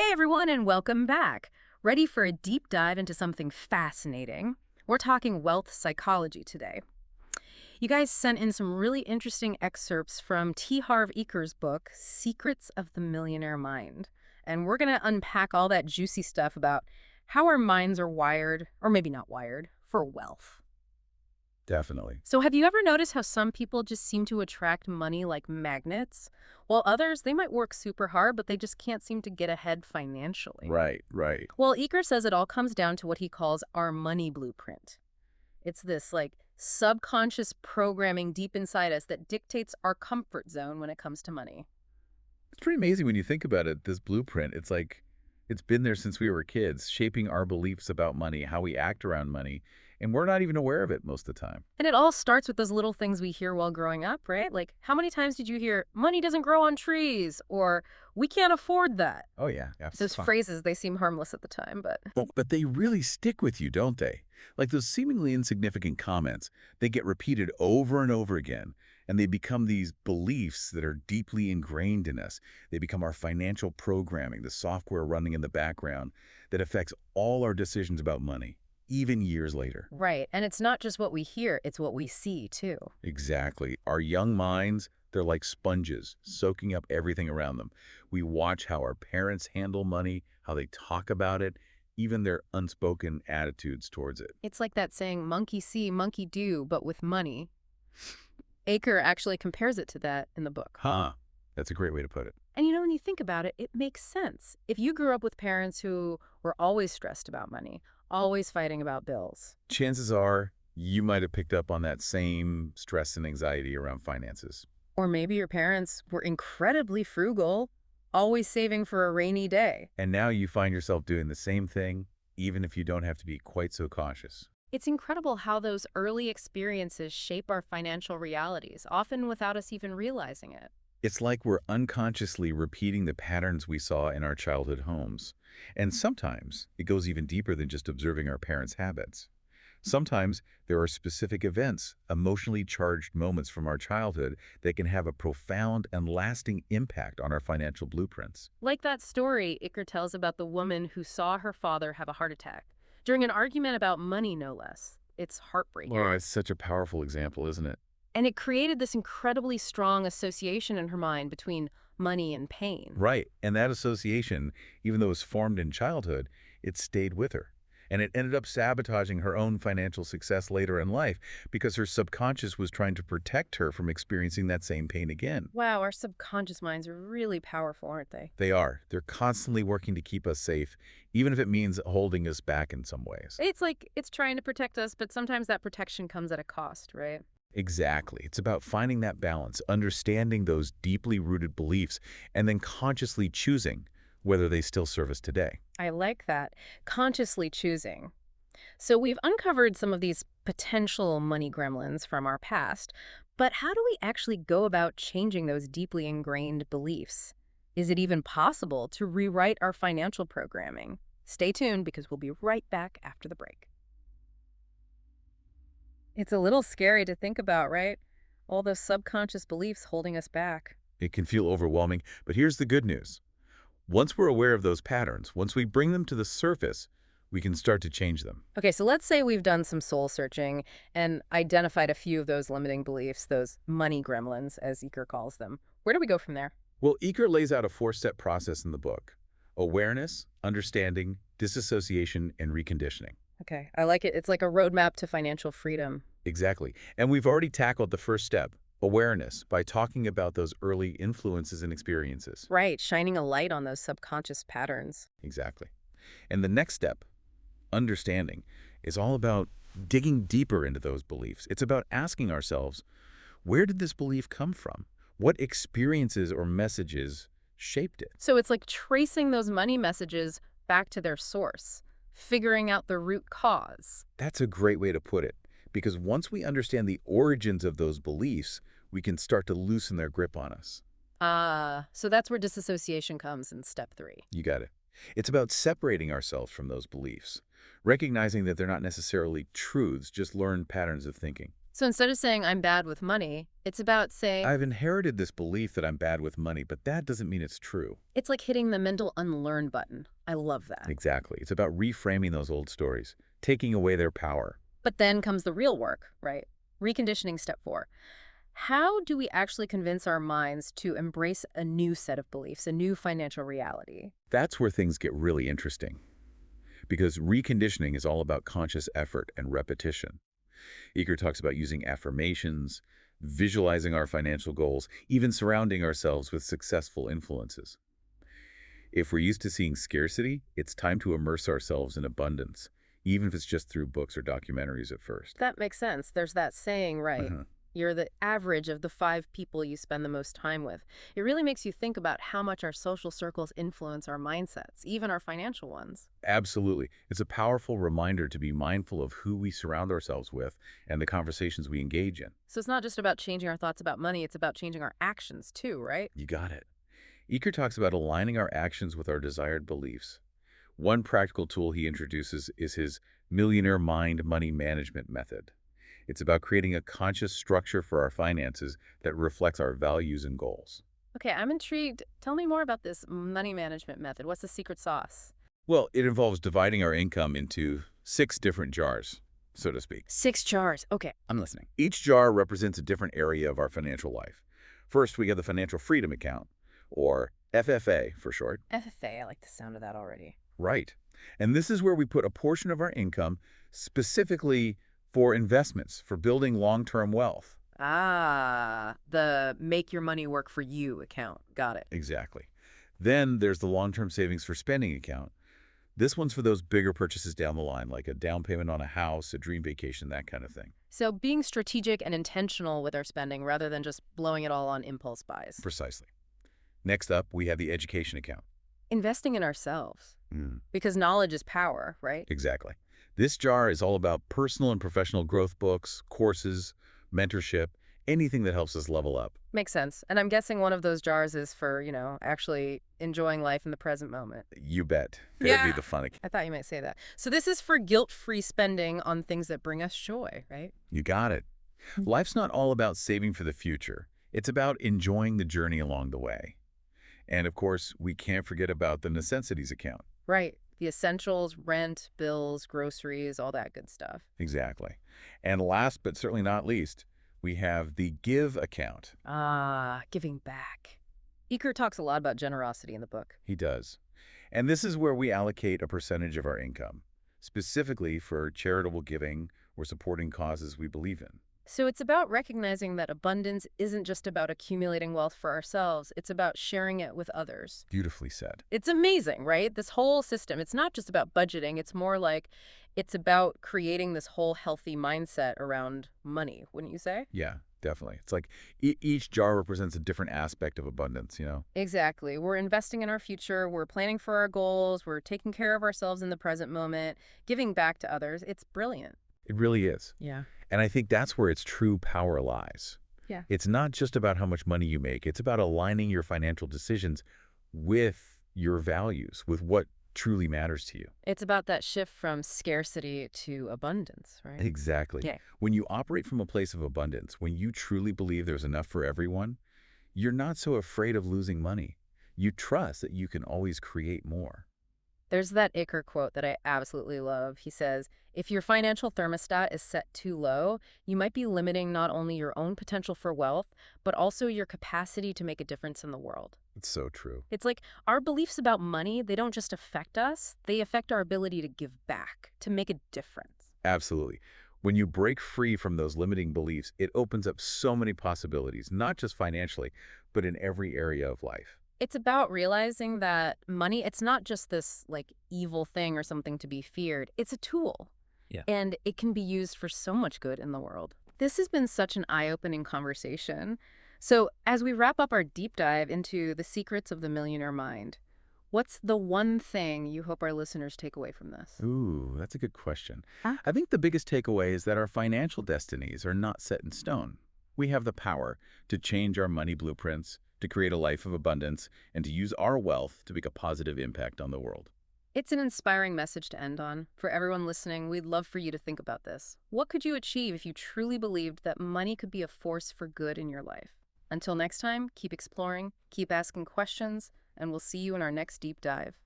Hey everyone, and welcome back. Ready for a deep dive into something fascinating? We're talking wealth psychology today. You guys sent in some really interesting excerpts from Harv Eker's book, Secrets of the Millionaire Mind. And we're going to unpack all that juicy stuff about how our minds are wired, or maybe not wired, for wealth. Definitely. So have you ever noticed how some people just seem to attract money like magnets, while others, they might work super hard, but they just can't seem to get ahead financially? Right, right. Well, Eker says it all comes down to what he calls our money blueprint. It's this subconscious programming deep inside us that dictates our comfort zone when it comes to money. It's pretty amazing when you think about it, this blueprint. It's like it's been there since we were kids, shaping our beliefs about money, how we act around money, and we're not even aware of it most of the time. And it all starts with those little things we hear while growing up, right? Like, how many times did you hear, money doesn't grow on trees, or we can't afford that? Oh, yeah. Those phrases, they seem harmless at the time, but But they really stick with you, don't they? Like those seemingly insignificant comments, they get repeated over and over again, and they become these beliefs that are deeply ingrained in us. They become our financial programming, the software running in the background that affects all our decisions about money, even years later. right. And it's not just what we hear, it's what we see, too. Exactly. Our young minds, they're like sponges, soaking up everything around them. We watch how our parents handle money, how they talk about it, even their unspoken attitudes towards it. It's like that saying, monkey see, monkey do, but with money. Aker actually compares it to that in the book. Huh. That's a great way to put it. And when you think about it, it makes sense. If you grew up with parents who were always stressed about money, always fighting about bills, Chances are you might have picked up on that same stress and anxiety around finances. or maybe your parents were incredibly frugal, always saving for a rainy day. And now you find yourself doing the same thing, even if you don't have to be quite so cautious. It's incredible how those early experiences shape our financial realities, often without us even realizing it. It's like we're unconsciously repeating the patterns we saw in our childhood homes. And sometimes it goes even deeper than just observing our parents' habits. Sometimes there are specific events, emotionally charged moments from our childhood that can have a profound and lasting impact on our financial blueprints. Like that story Iker tells about the woman who saw her father have a heart attack during an argument about money, no less. It's heartbreaking. Well, it's such a powerful example, isn't it? And it created this incredibly strong association in her mind between money and pain. Right. And that association, even though it was formed in childhood, it stayed with her. And it ended up sabotaging her own financial success later in life because her subconscious was trying to protect her from experiencing that same pain again. Wow, our subconscious minds are really powerful, aren't they? They are. They're constantly working to keep us safe, even if it means holding us back in some ways. It's like it's trying to protect us, but sometimes that protection comes at a cost, right? Exactly. It's about finding that balance, understanding those deeply rooted beliefs, and then consciously choosing whether they still serve us today. I like that. Consciously choosing. So we've uncovered some of these potential money gremlins from our past, but how do we actually go about changing those deeply ingrained beliefs? Is it even possible to rewrite our financial programming? Stay tuned because we'll be right back after the break. It's a little scary to think about, right? All those subconscious beliefs holding us back. It can feel overwhelming, but here's the good news. Once we're aware of those patterns, once we bring them to the surface, we can start to change them. Okay, so let's say we've done some soul searching and identified a few of those limiting beliefs, those money gremlins, as Eker calls them. Where do we go from there? Well, Eker lays out a four-step process in the book: awareness, understanding, disassociation, and reconditioning. Okay, I like it. It's like a roadmap to financial freedom. Exactly. And we've already tackled the first step, awareness, by talking about those early influences and experiences. Right, shining a light on those subconscious patterns. Exactly. And the next step, understanding, is all about digging deeper into those beliefs. It's about asking ourselves, where did this belief come from? What experiences or messages shaped it? So it's like tracing those money messages back to their source, figuring out the root cause. That's a great way to put it, because once we understand the origins of those beliefs, we can start to loosen their grip on us. So that's where disassociation comes in step 3. You got it. It's about separating ourselves from those beliefs, recognizing that they're not necessarily truths, just learned patterns of thinking. So instead of saying I'm bad with money, it's about saying I've inherited this belief that I'm bad with money, but that doesn't mean it's true. it's like hitting the mental unlearn button. I love that. Exactly. It's about reframing those old stories, taking away their power. But then comes the real work, right? Reconditioning step 4. How do we actually convince our minds to embrace a new set of beliefs, a new financial reality? That's where things get really interesting, because reconditioning is all about conscious effort and repetition. Eker talks about using affirmations, visualizing our financial goals, even surrounding ourselves with successful influences. If we're used to seeing scarcity, it's time to immerse ourselves in abundance, even if it's just through books or documentaries at first. That makes sense. There's that saying, right? Uh-huh. You're the average of the 5 people you spend the most time with. It really makes you think about how much our social circles influence our mindsets, even our financial ones. Absolutely. It's a powerful reminder to be mindful of who we surround ourselves with and the conversations we engage in. So it's not just about changing our thoughts about money, it's about changing our actions too, right? You got it. Eker talks about aligning our actions with our desired beliefs. One practical tool he introduces is his Millionaire Mind money management method. It's about creating a conscious structure for our finances that reflects our values and goals. Okay, I'm intrigued. Tell me more about this money management method. What's the secret sauce? Well, it involves dividing our income into 6 different jars, so to speak. 6 jars. Okay, I'm listening. Each jar represents a different area of our financial life. First, we have the financial freedom account, or FFA for short. FFA, I like the sound of that already. Right. And this is where we put a portion of our income specifically for investments, for building long-term wealth. Ah, the make your money work for you account. Got it. Exactly. Then there's the long-term savings for spending account. This one's for those bigger purchases down the line, like a down payment on a house, a dream vacation, that kind of thing. So being strategic and intentional with our spending rather than just blowing it all on impulse buys. Precisely. Next up, we have the education account. Investing in ourselves. Mm, Because knowledge is power, right? exactly. This jar is all about personal and professional growth books, courses, mentorship, anything that helps us level up. Makes sense. And I'm guessing one of those jars is for, actually enjoying life in the present moment. You bet. That'd be Yeah. the fun. I thought you might say that. So this is for guilt-free spending on things that bring us joy, right? You got it. Life's not all about saving for the future. It's about enjoying the journey along the way. And of course, we can't forget about the necessities account. Right. The essentials, rent, bills, groceries, all that good stuff. Exactly. And last but certainly not least, we have the give account. Ah, giving back. Eker talks a lot about generosity in the book. He does. And this is where we allocate a percentage of our income, specifically for charitable giving or supporting causes we believe in. So it's about recognizing that abundance isn't just about accumulating wealth for ourselves, it's about sharing it with others. Beautifully said. It's amazing, right? This whole system, it's not just about budgeting, it's more like it's about creating this whole healthy mindset around money, wouldn't you say? Yeah, definitely. It's like each jar represents a different aspect of abundance, you know? Exactly. We're investing in our future, we're planning for our goals, we're taking care of ourselves in the present moment, giving back to others. It's brilliant. It really is. Yeah. And I think that's where its true power lies. Yeah. It's not just about how much money you make. It's about aligning your financial decisions with your values, with what truly matters to you. It's about that shift from scarcity to abundance, right? Exactly. Yeah. When you operate from a place of abundance, when you truly believe there's enough for everyone, you're not so afraid of losing money. You trust that you can always create more. There's that Eker quote that I absolutely love. He says, if your financial thermostat is set too low, you might be limiting not only your own potential for wealth, but also your capacity to make a difference in the world. It's so true. It's like our beliefs about money, they don't just affect us, they affect our ability to give back, to make a difference. Absolutely. When you break free from those limiting beliefs, it opens up so many possibilities, not just financially, but in every area of life. It's about realizing that money, it's not just this like evil thing or something to be feared. It's a tool. Yeah. And it can be used for so much good in the world. This has been such an eye-opening conversation. So as we wrap up our deep dive into the secrets of the millionaire mind, what's the one thing you hope our listeners take away from this? Ooh, that's a good question. Huh? I think the biggest takeaway is that our financial destinies are not set in stone. We have the power to change our money blueprints, to create a life of abundance, and to use our wealth to make a positive impact on the world. It's an inspiring message to end on. For everyone listening, we'd love for you to think about this. What could you achieve if you truly believed that money could be a force for good in your life? Until next time, keep exploring, keep asking questions, and we'll see you in our next deep dive.